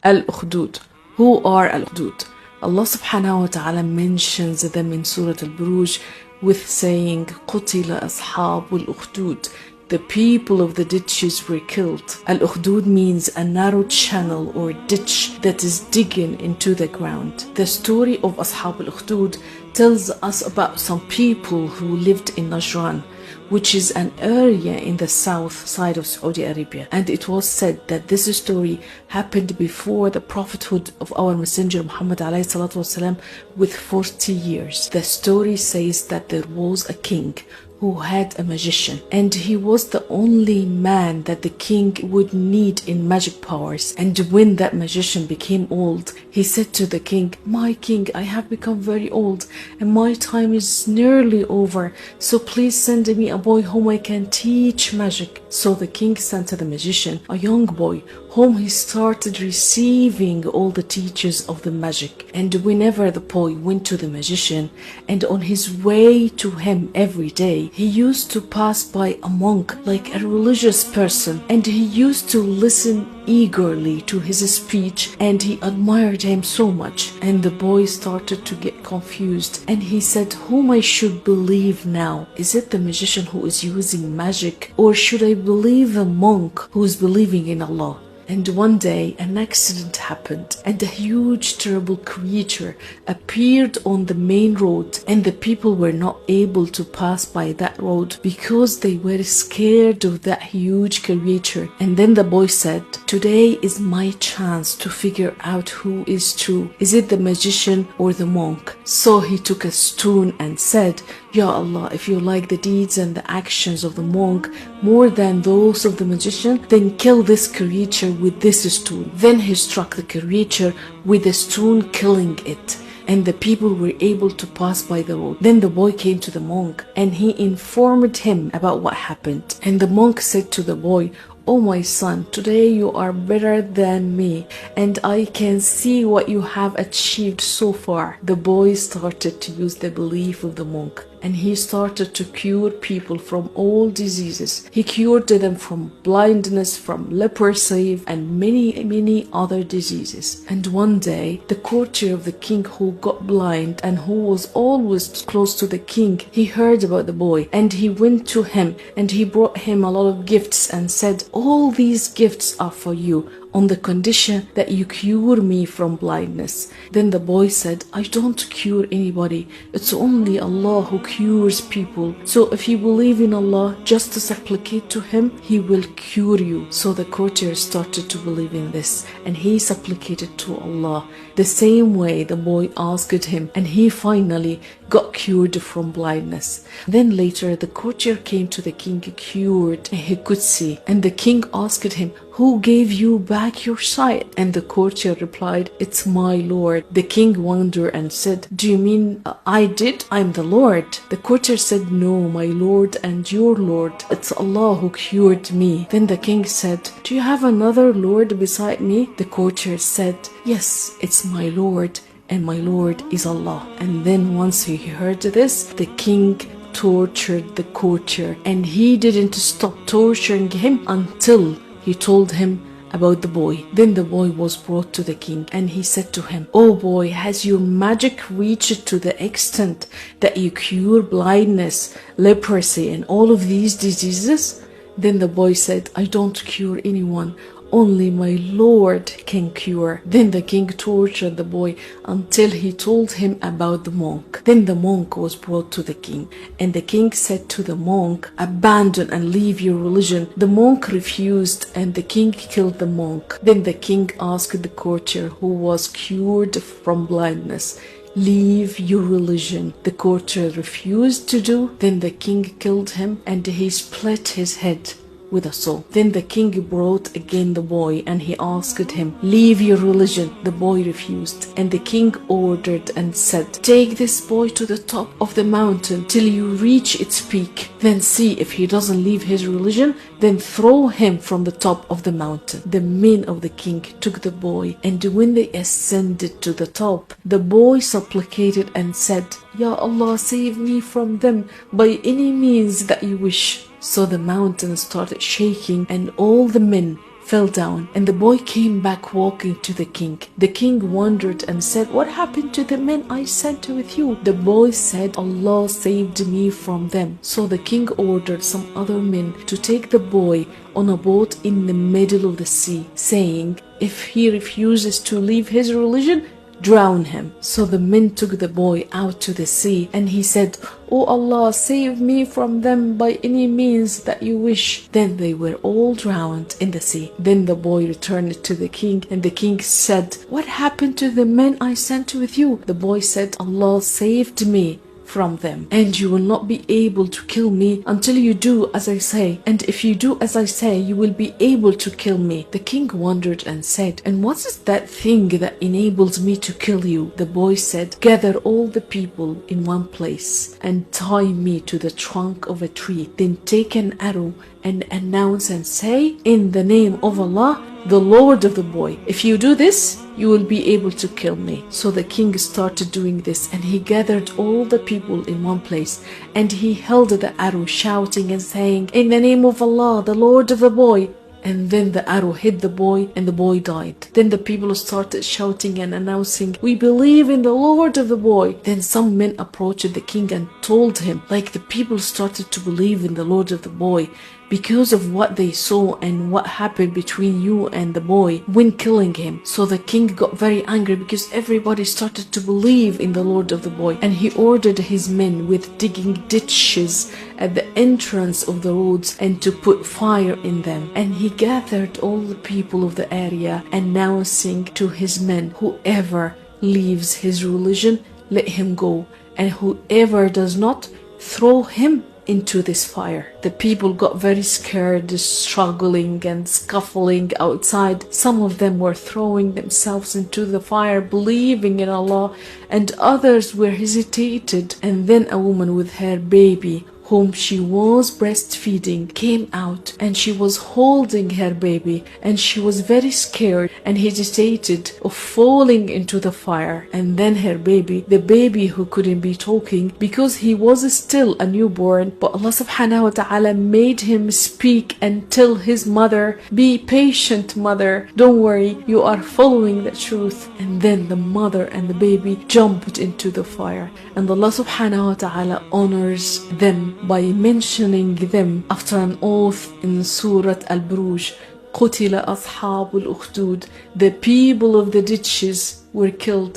Al-okhdood. Who are al-okhdood? Allah subhanahu wa ta'ala mentions them in Surah Al-Buruj with saying, قُتِلَ أَصْحَابُ الْأُخْدُودِ. The people of the ditches were killed. Al-okhdood means a narrow channel or ditch that is digging into the ground. The story of Ashab al-Okhdood tells us about some people who lived in Najran, which is an area in the south side of Saudi Arabia. And it was said that this story happened before the prophethood of our messenger Muhammad ﷺ with 40 years. The story says that there was a king who had a magician, and he was the only man that the king would need in magic powers. And when that magician became old, he said to the king, "My king, I have become very old and my time is nearly over, so please send me a boy whom I can teach magic." So the king sent to the magician a young boy whom he started receiving all the teachers of the magic. And whenever the boy went to the magician, and on his way to him every day, he used to pass by a monk like a religious person, and he used to listen eagerly to his speech, and he admired him so much. And the boy started to get confused, and he said, "Whom I should believe now? Is it the magician who is using magic, or should I believe the monk who is believing in Allah?" And one day an accident happened, and a huge terrible creature appeared on the main road, and the people were not able to pass by that road because they were scared of that huge creature. And then the boy said, "Today is my chance to figure out who is true. Is it the magician or the monk?" So he took a stone and said, "Ya Allah, if you like the deeds and the actions of the monk more than those of the magician, then kill this creature with this stone." Then he struck the creature with the stone, killing it, and the people were able to pass by the road. Then the boy came to the monk, and he informed him about what happened. And the monk said to the boy, "Oh my son, today you are better than me, and I can see what you have achieved so far." The boy started to use the belief of the monk, and he started to cure people from all diseases. He cured them from blindness, from leprosy, and many other diseases. And one day, the courtier of the king who got blind and who was always close to the king, he heard about the boy, and he went to him, and he brought him a lot of gifts and said, "All these gifts are for you, on the condition that you cure me from blindness." Then the boy said, "I don't cure anybody. It's only Allah who cures people. So if you believe in Allah, just to supplicate to Him, He will cure you." So the courtier started to believe in this, and he supplicated to Allah the same way the boy asked him, and he finally got cured from blindness. Then later the courtier came to the king cured, and he could see. And the king asked him, "Who gave you back your sight?" And the courtier replied, "It's my Lord." The king wondered and said, "Do you mean I did? I'm the Lord." The courtier said, "No, my Lord and your Lord. It's Allah who cured me." Then the king said, "Do you have another Lord beside me?" The courtier said, "Yes, it's my Lord, and my Lord is Allah." And then once he heard this, the king tortured the courtier, and he didn't stop torturing him until he told him about the boy. Then the boy was brought to the king, and he said to him, "Oh boy, has your magic reached to the extent that you cure blindness, leprosy, and all of these diseases?" Then the boy said, "I don't cure anyone. Only my Lord can cure." Then the king tortured the boy until he told him about the monk. Then the monk was brought to the king, and the king said to the monk, "Abandon and leave your religion." The monk refused, and the king killed the monk. Then the king asked the courtier who was cured from blindness, "Leave your religion." The courtier refused to do. Then the king killed him, and he split his head with a saw. Then the king brought again the boy, and he asked him, "Leave your religion." The boy refused, and the king ordered and said, "Take this boy to the top of the mountain till you reach its peak. Then see if he doesn't leave his religion, then throw him from the top of the mountain." The men of the king took the boy, and when they ascended to the top, the boy supplicated and said, "Ya Allah, save me from them by any means that you wish." So the mountain started shaking, and all the men fell down, and the boy came back walking to the king. The king wondered and said, "What happened to the men I sent with you?" The boy said, "Allah saved me from them." So the king ordered some other men to take the boy on a boat in the middle of the sea, saying, "If he refuses to leave his religion, drown him." So the men took the boy out to the sea, and he said, "O Allah, save me from them by any means that you wish." Then they were all drowned in the sea. Then the boy returned to the king, and the king said, "What happened to the men I sent with you?" The boy said, "Allah saved me from them, and you will not be able to kill me until you do as I say, and if you do as I say, you will be able to kill me." The king wondered and said, "And what is that thing that enables me to kill you?" The boy said, "Gather all the people in one place and tie me to the trunk of a tree, then take an arrow and announce and say, 'In the name of Allah, the Lord of the boy.' If you do this, you will be able to kill me." So the king started doing this, and he gathered all the people in one place, and he held the arrow, shouting and saying, "In the name of Allah, the Lord of the boy." And then the arrow hit the boy, and the boy died. Then the people started shouting and announcing, "We believe in the Lord of the boy." Then some men approached the king and told him, like, the people started to believe in the Lord of the boy because of what they saw and what happened between you and the boy when killing him. So the king got very angry because everybody started to believe in the Lord of the boy, and he ordered his men with digging ditches at the entrance of the roads and to put fire in them. And he gathered all the people of the area, announcing to his men, "Whoever leaves his religion, let him go, and whoever does not, throw him into this fire." The people got very scared, struggling and scuffling outside. Some of them were throwing themselves into the fire, believing in Allah, and others were hesitated. And then a woman with her baby, whom she was breastfeeding, came out, and she was holding her baby, and she was very scared and hesitated of falling into the fire. And then her baby, the baby who couldn't be talking because he was still a newborn, but Allah subhanahu wa ta'ala made him speak and tell his mother, "Be patient, mother, don't worry, you are following the truth." And then the mother and the baby jumped into the fire, and Allah subhanahu wa ta'ala honors them by mentioning them after an oath in Surah Al-Buruj, قُتِلَ أَصْحَابُ الْأُخْدُودِ. The people of the ditches were killed.